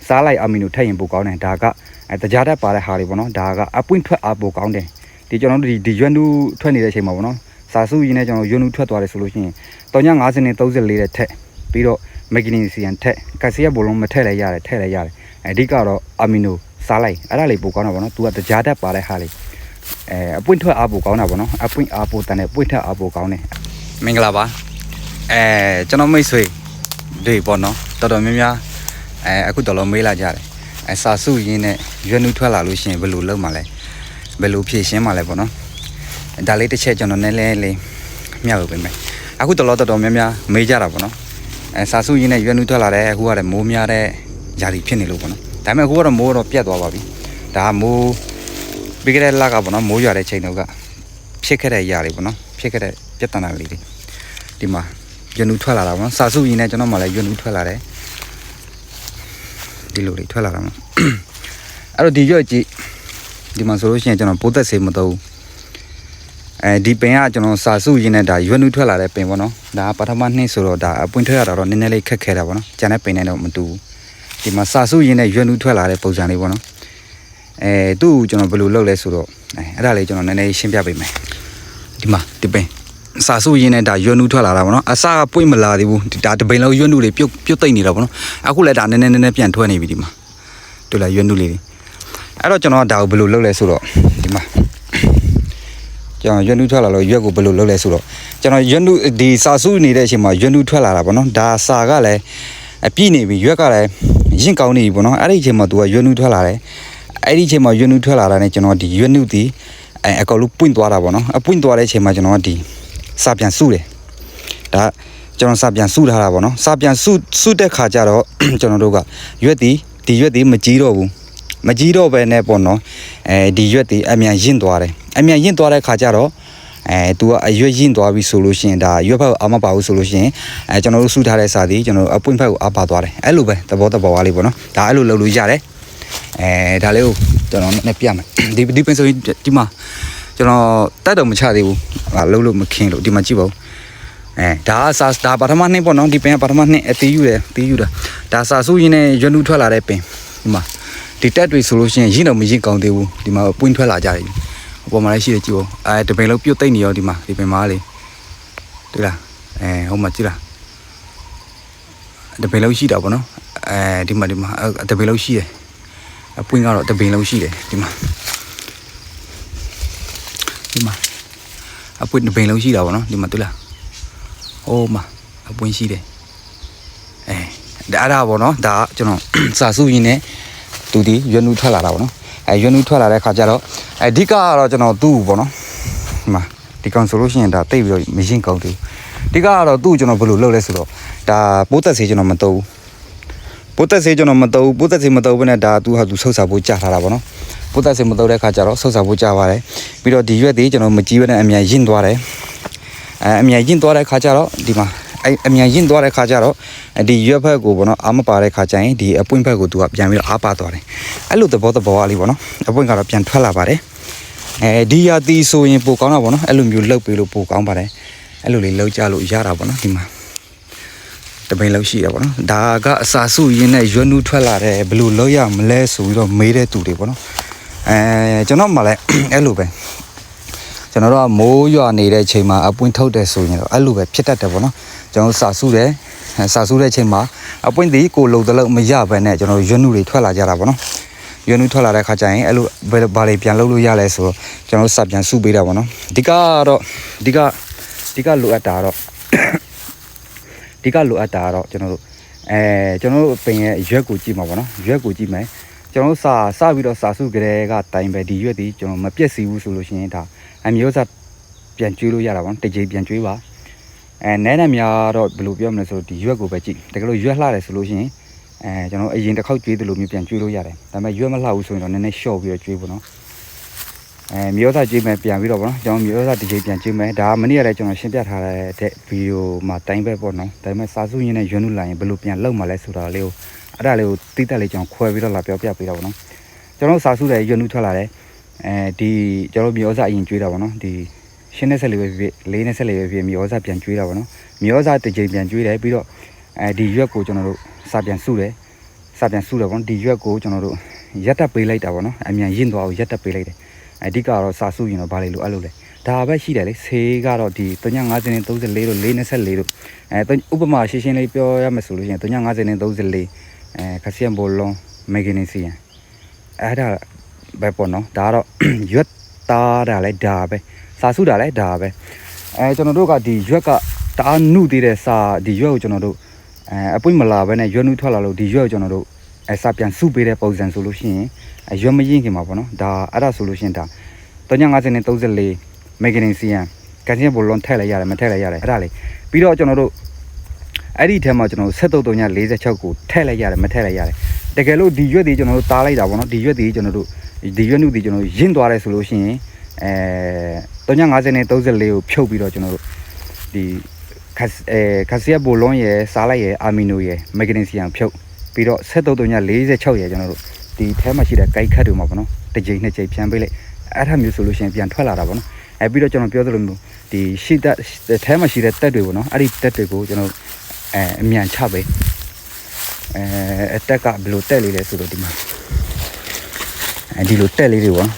စားလိုက်အမီနိုထည့်ရင်ပိုကောင်းတယ်ဒါကတကြားတက်ပါတဲ့ဟာတွေပေါ့နော်ဒါကအပွင့်ထွက်အားပိုကောင်းတယ်ဒီကျွန်တော်တို့ဒီရွက်နူးထွက်နေတဲ့အချိန်မှာပေါ့နော်စာစုရင်းနဲ့ကျွန်တော်ရွက်နူးထွက်သွားတယ်ဆိုလို့ရှိရင်350နဲ့34တဲ့ထက်ပြီးတော့မက်ဂနီဆီယမ်ထက်ကက်ဆီယမ်ဘိုလုံးမထည့်လိုက်ရတယ်ထည့်လိုက်ရတယ်အဓိကတော့အမီနိုစားလိုက်အဲ့ဒါလေးပိုကောင်းတာပေါ့နော်သူကတကြားတက်ပါတဲ့ဟာလေးအပွင့်ထွက်အားပိုကောင်းတာပေါ့နော်အပွင့်အားပိုတန်တဲ့ပွင့်ထွက်အားပိုကောင်းတယ်မင်္ဂလာပါကျွန်တော်မိတ်ဆွေတွေပေါ့နော်တော်တော်များများအခုတော်တော်မေးလာကြတယ်စာစုရင်းနဲ့ရွက်နူးထွက်လာလို့ရှိရင်ဘယ်လိုလုပ်မှာလဲဘယ်လိုဖြည့်ရှင်းမှာလဲပေါ့နော်ဒါလေးတစ်ချက်ကျွန်တော်နည်းနည်းလေးမျှဝေပေးမယ်အခုတော်တော်များများမေးကြတာပေါ့နော်စာစုရင်းနဲ့ရွက်နူးထွက်လာတယ်အခုကလည်းမိုးများတဲ့ຢာတီဖြစ်နေလို့ပေါ့နော်ဒါပေမဲ့အခုကတော့မိုးတော့ပြတ်သွားပါပြီဒါမိုးပြီးခဲ့တဲ့လကပေါ့နော်မိုးရွာတဲ့ချိန်တော့ကဖြစ်ခဲ့တဲ့ຢာတွေပေါ့နော်ဖြစ်ခဲ့တဲ့ပြဿနာလေးတွေဒီမှာရွက်နူးထွက်လာတာပေါ့နော်စာစုရင်းနဲ့ကျွန်တော်မှလည်းရွက်နူးထွက်လာတယ်ဒီလိုတွေထွက်လာတာမှာအဲ့တော့ဒီရွက်ကြီးဒီမှာဆိုလို့ရှိရင်ကျွန်တော်ပိုးသက်စေးမသုံးဒီပင်ကကျွန်တော်စာစုရင်းနဲ့ဒါရွက်နူးထွက်လာတဲ့ပင်ပေါ့နော်ဒါပထမနှစ်ဆိုတော့ဒါအပွင့်ထွက်ရတာတော့နည်းနည်းလေးခက်ခဲတာပေါ့နော်ကျန်တဲ့ပင်နဲ့တော့မတူဘူးဒီမှာစာစုရင်းနဲ့ရွက်နူးထွက်လာတဲ့ပုံစံလေးပေါ့နော်သူ့ကိုကျွန်တော်ဘယ်လိုလုပ်လဲဆိုတော့အဲ့ဒါလေးကျွန်တော်နည်းနည်းရှင်းပြပေးမယ်ဒီမှာဒီပင်စာစုရင်းနဲ့ဒါရွက်နူးထွက်လာတာပေါ့နော်အစကပွင့်မလာသေးဘူးဒါတပင်လုံးရွက်နူးတွေပြုတ်သိမ့်နေတာပေါ့နော်အခုလည်းဒါနည်းနည်းပြန်ထွက်နေပြီဒီမှာတွေ့လားရွက်နူးလေးတွေအဲ့တော့ကျွန်တော်ဒါကိုဘယ်လိုလုပ်လဲဆိုတော့ဒီမှာကျွန်တော်ရွက်နူးထွက်လာလို့ရွက်ကိုဘယ်လိုလုပ်လဲဆိုတော့ကျွန်တော်ရွက်နူးဒီစာစုနေတဲ့အချိန်မှာရွက်နူးထွက်လာတာပေါ့နော်ဒါစာကလည်းအပြည့်နေပြီရွက်ကလည်းရင့်ကောင်းနေပြီပေါ့နော်အဲ့ဒီအချိန်မှာသူကရွက်နူးထွက်လာတယ်အဲ့ဒီအချိန်မှာရွက်နူးထွက်လာတာနဲ့ကျွန်တော်ဒီရွက်နူးဒီအကောင်လုံးပွင့်သွားတာပေါ့နော်အပွင့်သွားတဲ့အချိန်မှာကျွန်တော်ဒီစာပြန်စုတယ်ဒါကျွန်တော်စာပြန်စုထားတာပေါ့နော်စာပြန်စုတဲ့ခါကျတော့ကျွန်တော်တို့ကရွက်ဒီရွက်ဒီမကြီးတော့ဘူးမကြီးတော့ပဲနဲ့ပေါ့နော်ဒီရွက်ဒီအမြန်ရင့်သွားတယ်အမြန်ရင့်သွားတဲ့ခါကျတော့သူကအရွက်ရင့်သွားပြီဆိုလို့ရှိရင်ဒါရွက်ဖက်အာမပါဘူးဆိုလို့ရှိရင်ကျွန်တော်တို့စုထားတဲ့စာဒီကျွန်တော်တို့အပွင့်ဖက်ကိုအားပါသွားတယ်အဲ့လိုပဲသဘောလေးပေါ့နော်ဒါအဲ့လိုလုပ်လို့ရတယ်ဒါလေးကိုကျွန်တော်နဲ့ပြမယ်ဒီပင်ဆိုရင်ဒီမှာကျွန်တော်တက်တော့မချသေးဘူးလှုပ်လို့မခင်လို့ဒီမှာကြည့်ပါဦးဒါဒါပထမနှစ်ပေါ့နော်ဒီပင်ကပထမနှစ်အသေးယူတာဒါစာစုရင်းနဲ့ရွက်နူးထွက်လာတဲ့ပင်ဒီမှာဒီတက်တွေဆိုလို့ရှိရင်ရင်းတော့မရင်းကောင်းသေးဘူးဒီမှာပွင့်ထွက်လာကြတယ်အပေါ်မှာလည်းရှိတယ်ကြည့်ဦးတပင်လုံးပြုတ်သိမ့်နေရောဒီမှာဒီပင်မားလေးတွေ့လားဟုတ်မှာကြည့်လားတပင်လုံးရှိတာပေါ့နော်ဒီမှာတပင်လုံးရှိတယ်အပွင့်ကတော့တပင်လုံးရှိတယ်ဒီမှာအပွင့်တပင်လုံးရှိတာပေါ့နော်ဒီမှာတွေ့လားဟိုမှာအပွင့်ရှိတယ်ဒါပေါ့နော်ဒါကျွန်တော်စာစုရင်းနဲ့သူဒီရွက်နူးထွက်လာတာပေါ့နော်ရွက်နူးထွက်လာတဲ့ခါကျတော့အဓိကကတော့ကျွန်တော်သူ့ပေါ့နော်ဒီမှာဒီကောင်ဆိုလို့ရှိရင်ဒါတိတ်ပြီးတော့မရင်ကောင်းသေးဘူးအဓိကကတော့သူ့ကျွန်တော်ဘယ်လိုလုပ်လဲဆိုတော့ဒါပိုးသက်စေးကျွန်တော်မတုံးဘူးပိုးသက်စေးမတုံးဘဲနဲ့ဒါသူဟာသူဆုပ်စာဖို့ကြာထားတာပေါ့နော်ပိုးသက်စေးမတုံးတဲ့ခါကျတော့ဆုပ်စာဖို့ကြာပါတယ်ပြီးတော့ဒီရွက်သေးကျွန်တော်မကြီးဘဲနဲ့အမြန်ရင့်သွားတယ်အမြန်ရင့်သွားတဲ့ခါကျတော့ဒီမှာအမြန်ရင့်သွားတဲ့ခါကျတော့ဒီရွက်ဖက်ကိုပေါ့နော်အားမပါတဲ့ခါကျရင်ဒီအပွင့်ဖက်ကိုသူကပြန်ပြီးတော့အားပါသွားတယ်အဲ့လိုသဘောလေးပေါ့နော်အပွင့်ကတော့ပြန်ထွက်လာပါတယ်ဒီရာသီဆိုရင်ပိုကောင်းတာပေါ့နော်အဲ့လိုမျိုးလှုပ်ပြီးလို့ပိုကောင်းပါတယ်အဲ့လိုလေးလှုပ်ကြလို့ရတာပေါ့နော်ဒီမှာတပင်လောက်ရှိရပေါ့နော်ဒါကအစာစုရင်းနဲ့ရွက်နူးထွက်လာတယ်ဘယ်လိုလုပ်ရမလဲဆိုပြီးတော့မေးတဲ့သူတွေပေါ့နော်ကျွန်တော်မှလည်းအဲ့လိုပဲကျွန်တော်တို့ကမိုးရွာနေတဲ့ချိန်မှာအပွင့်ထုတ်တယ်ဆိုရင်တော့အဲ့လိုပဲဖြစ်တတ်တယ်ပေါ့နော်ကျွန်တော်စာစုတဲ့ချိန်မှာအပွင့်ဒီကိုလုံတလို့မရဘဲနဲ့ကျွန်တော်ရွက်နူးတွေထွက်လာကြတာပေါ့နော်ရွက်နူးထွက်လာတဲ့ခါကျရင်အဲ့လိုဘာတွေပြန်လုပ်လို့ရလဲဆိုတော့ကျွန်တော်စာပြန်စုပေးတာပေါ့နော်ဒီကလိုအပ်တာတော့ကျွန်တော်တို့ပင်ရဲ့ရွက်ကိုကြည့်မှာပေါ့နော်ရွက်ကိုကြည့်မယ်ကျွန်တော်တို့စပြီးတော့စာစုကြတဲ့ကတိုင်ပဲဒီရွက်ဒီကျွန်တော်မပြည့်စည်ဘူးဆိုလို့ရှိရင်ဒါအမျိုးစားပြန်ကျွေးလို့ရတာပေါ့တစ်ကြိမ်ပြန်ကျွေးပါနဲများတော့ဘယ်လိုပြောမလဲဆိုဒီရွက်ကိုပဲကြည့်တကယ်လို့ရွက်လှတယ်ဆိုလို့ရှိရင်ကျွန်တော်အရင်တစ်ခေါက်ကျွေးတယ်လို့မျိုးပြန်ကျွေးလို့ရတယ်ဒါပေမဲ့ရွက်မလှဘူးဆိုရင်တော့နည်းနည်းရှော့ပြီးတော့ကျွေးပေါ့နော်မျိုးစားကျွေးမယ်ပြန်ပြီးတော့ပေါ့နော်ကျွန်တော်မျိုးစားတစ်ကြိမ်ပြန်ကျွေးမယ်ဒါမနေ့ကလည်းကျွန်တော်ရှင်းပြထားတဲ့ဗီဒီယိုမှာတိုင်းပဲပေါ့နော်ဒါပေမဲ့စာစုရင်းနဲ့ရွက်နူးလာရင်ဘယ်လိုပြန်လုပ်မှာလဲဆိုတာလေးကိုအဲ့ဒါလေးကိုတိတက်လေးကျွန်တော်ခွဲပြီးတော့လာပြောပြပေးတာပေါ့နော်ကျွန်တော်စာစုတဲ့ရွက်နူးထွက်လာတယ်ဒီကျွန်တော်မျိုးစားအရင်ကျွေးတာပေါ့နော်ဒီရှင်းနေဆက်လေးပဲဖြစ်လေးနေဆက်လေးပဲဖြစ်မျိုးစားပြန်ကျွေးတာပေါ့နော်မျိုးစားတစ်ကြိမ်ပြန်ကျွေးတယ်ပြီးတော့ဒီရွက်ကိုကျွန်တော်တို့စာပြန်စုတယ် စာပြန်စုတော့ဗောဒီရွက်ကိုကျွန်တော်တို့ရက်တက်ပေးလိုက်တာဗောနော်အမြန်ရင့်သွားအောင်ရက်တက်ပေးလိုက်တယ်အဓိကတော့စာစုရင်တော့ဗာလေလို့အဲ့လိုလေဒါပဲရှိတယ်လေဆေးကတော့ဒီ350နဲ့34တို့424တို့ဥပမာရှင်းရှင်းလေးပြောရမယ်ဆိုလို့ရှိရင်350နဲ့34ခက်ဆီယမ်ဘောလုံးမက်ဂနီဆီယမ်အဲ့ဒါပဲပေါ့နော်ဒါကတော့ရွက်သားတာလဲဒါပဲစာစုတာလဲဒါပဲကျွန်တော်တို့ကဒီရွက်ကတအားနုသေးတဲ့စာဒီရွက်ကိုကျွန်တော်တို့အပွင့်မလာဘဲနဲ့ရွက်နုထွက်လာလို့ဒီရွက်ကိုကျွန်တော်တို့စာပြန်စုပေးတဲ့ပုံစံဆိုလို့ရှိရင်ရွက်မရင်ခင်ပါပေါ့နော်ဒါအဲ့ဒါဆိုလို့ရှိရင်ဒါ350နဲ့34မက်ဂနီဆီယမ်ကက်ဆီယမ်ဘောလုံးထည့်လိုက်ရတယ်မထည့်လိုက်ရတယ်အဲ့ဒါလေပြီးတော့ကျွန်တော်တို့အဲ့ဒီထဲမှာကျွန်တော်တို့7346ကိုထည့်လိုက်ရတယ်မထည့်လိုက်ရတယ်တကယ်လို့ဒီရွက်တွေကျွန်တော်တို့တားလိုက်တာပေါ့နော်ဒီရွက်တွေကျွန်တော်တို့ဒီရွက်နုတွေကျွန်တော်ရင့်သွားတယ်ဆိုလို့ရှိရင်350နဲ့34ကိုဖြုတ်ပြီးတော့ကျွန်တော်တို့ဒီခက်ဆီယမ်ဘောလုံးရယ်စားလိုက်ရယ်အာမီနိုရယ်မက်ဂနီဆီယမ်ဖြုတ်ပြီးတော့7346ရယ်ကျွန်တော်တို့ဒီထဲမှာရှိတဲ့ကိုက်ခတ်တွေမှာပေါ့နော်တစ်ချိန်နှစ်ချိန်ပြန်ပေးလိုက်အဲ့ဒါမျိုးဆိုလို့ရှိရင်ပြန်ထွက်လာတာပေါ့နော်ပြီးတော့ကျွန်တော်ပြောသလိုမျိုးဒီရှိတဲ့ထဲမှာရှိတဲ့တက်တွေပေါ့နော်အဲ့ဒီတက်တွေကိုကျွန်တော်အမြန်ချပေးအတက်ကဘယ်လိုတက်လေးလဲဆိုတော့ဒီမှာဒီလိုတက်လေးတွေပေါ့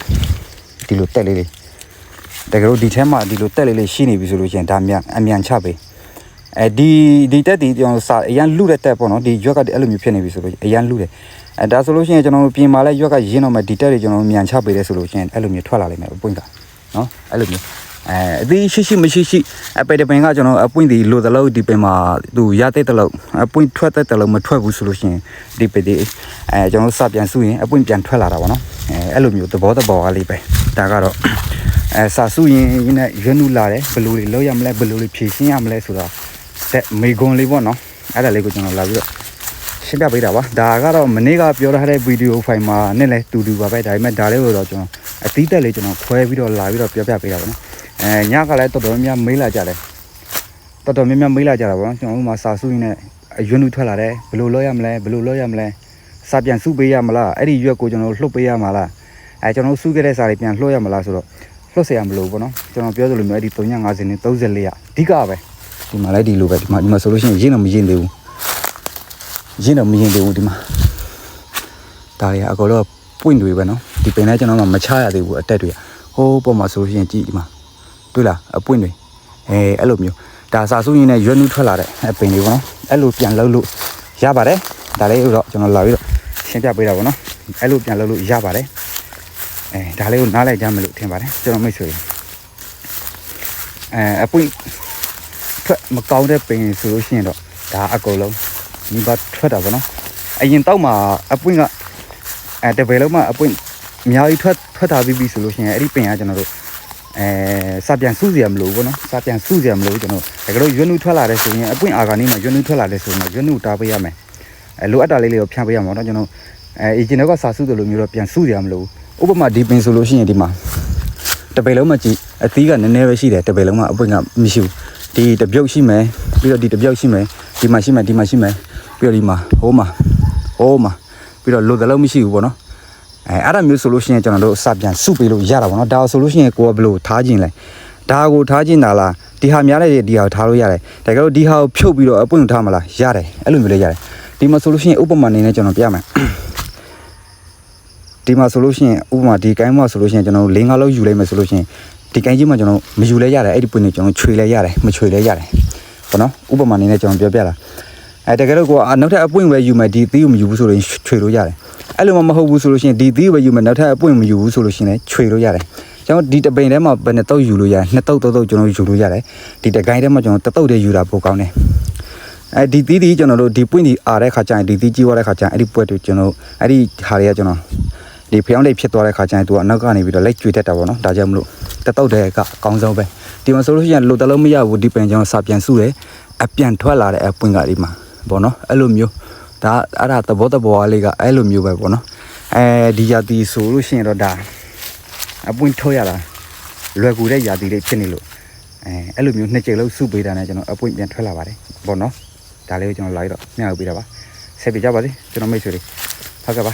ဒီလိုတက်လေးတွေတကယ်လို့ဒီထဲမှာဒီလိုတက်လေးလေးရှိနေပြီဆိုလို့ရှိရင်ဒါအမြန်ချပေးဒီတက်ဒီကျွန်တော်စာအရန်လူတဲ့တက်ပေါ့နော်ဒီရွက်ကအဲ့လိုမျိုးဖြစ်နေပြီဆိုလို့အရန်လူတယ်ဒါဆိုလို့ရှိရင်ကျွန်တော်တို့ပြင်မာလဲရွက်ကရင်းတော့မှဒီတက်တွေကျွန်တော်တို့မြန်ချပေးတယ်ဆိုလို့ရှိရင်အဲ့လိုမျိုးထွက်လာလိမ့်မယ်ပွင့်တာနော်အဲ့လိုမျိုးအသေးရှိမရှိအပေတပင်ကကျွန်တော်အပွင့်ဒီလိုသလောက်ဒီပင်မှာသူရတဲ့တလောက်အပွင့်ထွက်တဲ့တလောက်မထွက်ဘူးဆိုလို့ရှိရင်ဒီပေဒီကျွန်တော်စပြန်စုရင်အပွင့်ပြန်ထွက်လာတာပေါ့နော်အဲ့လိုမျိုးသဘောကလေးပဲဒါကတော့စာစုရင်နဲ့ရွနုလာတယ်ဘယ်လိုလေးလောက်ရမလဲဘယ်လိုလေးဖြည့်ရှင်းရမလဲဆိုတော့မေကွန်လေးပေါ့နော်အဲ့ဒါလေးကိုကျွန်တော်လာပြီးတော့ရှင်းပြပေးတာပါဒါကတော့မနေ့ကပြောထားတဲ့ဗီဒီယိုဖိုင်မှာနဲ့လဲတူပါပဲဒါပေမဲ့ဒါလေးကိုတော့ကျွန်တော်အသီးတက်လေးကျွန်တော်ခွဲပြီးတော့လာပြီးတော့ပြောပြပေးတာပါနော်ညကလည်းတော်တော်များမေးလာကြတယ်တော်တော်များမေးလာကြတာပေါ့နော်ကျွန်တော်တို့မှာစာစုရင်းနဲ့ရွနုထွက်လာတယ်ဘယ်လိုလုပ်ရမလဲစာပြန်စုပေးရမလားအဲ့ဒီရွက်ကိုကျွန်တော်လှုပ်ပေးရမှာလားကျွန်တော်စုခဲ့တဲ့စာတွေပြန်လှုပ်ရမလားဆိုတော့လှုပ်เสียရမလို့ပေါ့နော်ကျွန်တော်ပြောသလိုမျိုးအဲ့ဒီ350နဲ့34ရအဓိကပဲဒီမှာလည်းဒီလိုပဲဒီမှာဆိုလို့ရှိရင်ရင်းတော့မရင်းသေးဘူးဒီမှာဒါတွေအကောတော့ပွင့်တွေပဲနော်ဒီပင်လည်းကျွန်တော်မှမချရသေးဘူးအတက်တွေဟိုးပေါ်မှာဆိုလို့ရှိရင်ကြည့်ဒီမှာတွေ့လားအပွင့်တွေအဲ့လိုမျိုးဒါစာစုရင်းနဲ့ရွက်နုထွက်လာတဲ့အပင်တွေပေါ့နော်အဲ့လိုပြန်လှုပ်လို့ရပါတယ်ဒါလေးတော့ကျွန်တော်လာပြီးတော့ရှင်းပြပေးတာပေါ့နော်အဲ့လိုပြန်လှုပ်လို့ရပါတယ်ဒါလေးကိုနားလိုက်ကြမယ်လို့ထင်ပါတယ်ကျွန်တော်မိတ်ဆွေအပွင့်ထွက်မကောင်းတဲ့ပင်ဆိုလို့ရှိရင်တော့ဒါအကုန်လုံးဒီဘက်ထွက်တာပေါ့နော်အရင်တော့မှအပွင့်ကတပယ်လုံးမှအပွင့်အများကြီးထွက်တာပြီးဆိုလို့ရှိရင်အဲ့ဒီပင်ကကျွန်တော်တို့စာပြန်စုစရာမလိုဘူးနော်စာပြန်စုစရာမလိုဘူးကျွန်တော်တကယ်လို့ရွနုထွက်လာတဲ့ဆိုရင်အပွင့်အာဂါနီမှာရွနုထွက်လာတဲ့ဆိုရင်ရွနုတားပေးရမယ်လိုအပ်တာလေးကိုဖြန့်ပေးရမှာတော့ကျွန်တော်အရင်တော့စာစုတယ်လို့မျိုးတော့ပြန်စုစရာမလိုဘူးဥပမာဒီပင်ဆိုလို့ရှိရင်ဒီမှာတပယ်လုံးမှကြည့်အသီးကနည်းနည်းပဲရှိတယ်တပယ်လုံးမှအပွင့်ကမရှိဘူးဒီတပြုတ်ရှိမယ်ပြီးတော့ဒီတပြုတ်ရှိမယ်ဒီမှာရှိမယ်ပြီးတော့ဒီမှာဟိုးမှာပြီးတော့လိုတလုံးမရှိဘူးပေါ့နော်အဲ့ဒါမျိုးဆိုလို့ရှိရင်ကျွန်တော်တို့စပြန်စုပေးလို့ရတာပေါ့နော်ဒါဆိုလို့ရှိရင်ကိုယ်ကဘယ်လိုထားခြင်းလဲဒါကိုထားခြင်းတာလားဒီဟာများတဲ့ဒီဟာကိုထားလို့ရတယ်ဒါကြတော့ဒီဟာကိုဖြုတ်ပြီးတော့အပွင့်ထားမလားရတယ်အဲ့လိုမျိုးလေးရတယ်ဒီမှာဆိုလို့ရှိရင်ဥပမာအနေနဲ့ကျွန်တော်ပြမယ်ဒီမှာဆိုလို့ရှိရင်ဥပမာဒီကိုင်းမှာဆိုလို့ရှိရင်ကျွန်တော်၄-၅လောက်ယူလိုက်မယ်ဆိုလို့ရှိရင်ဒီကိုင်းကြီးမှာကျွန်တော်မယူလဲရတယ်အဲ့ဒီပွင့်နေကျွန်တော်ခြွေလဲရတယ်မခြွေလဲရတယ်ပေါ့နော်ဥပမာအနေနဲ့ကျွန်တော်ပြောပြတာတကယ်လို့ကိုနောက်ထပ်အပွင့်ပဲယူမယ်ဒီသီးကိုမယူဘူးဆိုရင်ခြွေလို့ရတယ်အဲ့လိုမှမဟုတ်ဘူးဆိုလို့ရှိရင်ဒီသီးပဲယူမယ်နောက်ထပ်အပွင့်မယူဘူးဆိုလို့ရှိရင်ခြွေလို့ရတယ်ကျွန်တော်ဒီတပိန်ထဲမှာဘယ်နဲ့တော့ယူလို့ရတယ်နှစ်တုပ်ကျွန်တော်ယူလို့ရတယ်ဒီတကိုင်းထဲမှာကျွန်တော်တစ်တုပ်တည်းယူတာပိုကောင်းတယ်ဒီသီးဒီကျွန်တော်တို့ဒီပွင့်ဒီအားတဲ့ခါကျရင်ဒီသီးကြီးသွားတဲ့ခါကျရင်အဲ့ဒီပွက်တွေကျွန်တော်အဲ့ဒီဟာတွေကကျွန်တော်ဒီဖျောင်းလေးဖြစ်သွားတဲ့ခါကျရင်သူကအနောက်ကနေပြီးတော့လက်ကျွေတတ်တာပေါ့နော်ဒါကြောင့်မလို့တစ်တုပ်တည်းကအကောင်းဆုံးပဲဒီမှာဆိုလို့ရှိရင်လိုတလုံးမရဘူးဒီပင်ကျွန်တော်စာပြန်စုတယ်အပြန်ထွက်လာတဲ့အပွင့်ကဒီမှာပေါ့နော်အဲ့လိုမျိုးဒါအဲ့ဒါသဘောလေးကအဲ့လိုမျိုးပဲပေါ့နော်ဒီရာသီဆိုလို့ရှိရင်တော့ဒါအပွင့်ထုတ်ရတာလွယ်ကူတဲ့ရာသီလေးဖြစ်နေလို့အဲ့လိုမျိုးနှစ်ကြိမ်လောက်စုပေးတာနဲ့ကျွန်တော်အပွင့်ပြန်ထွက်လာပါတယ်ပေါ့နော်ဒါလေးကိုကျွန်တော်လာပြီးတော့မျှဝေပေးတာပါဆက်ပြကြပါစေကျွန်တော်မိတ်ဆွေတွေဟုတ်ကဲ့ပါ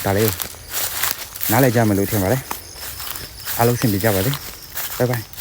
ဒါလေးကိုနားလည်ကြမယ်လို့ထင်ပါတယ်အားလုံးဆင်ပြေကြပါစေဘိုင်ဘိုင်